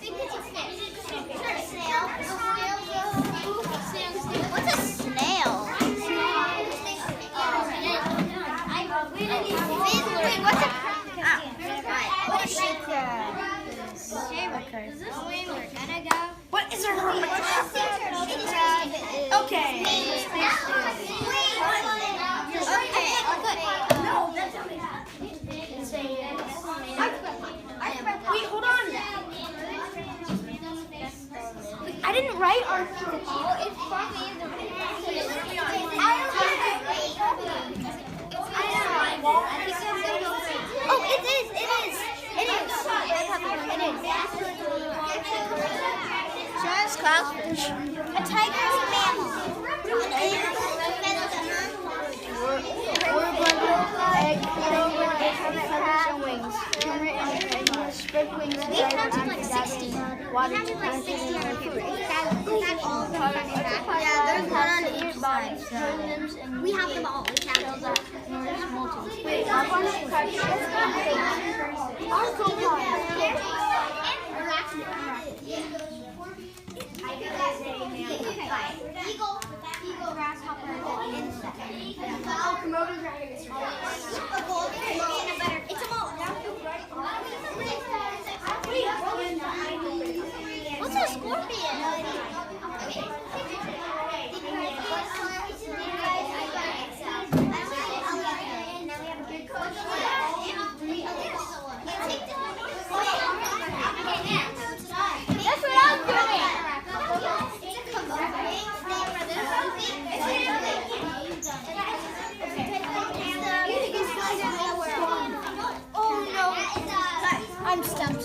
think it's a fish. Snail. What's a snail? Wait, what's a what is she? We're gonna go. What is a hermit? Okay. Wait, hold on. I didn't write our Oh, it is. Giant clownfish. A tiger is a mammal. We counted like 60. We counted like 60 on our paper. Yeah, there's one on each side. We have them all. We counted them. Wait, I want to Eagle, grasshopper, insect. Komodo dragon is It's a mole. What's a scorpion? That's what I'm doing. Oh no. I'm stumped.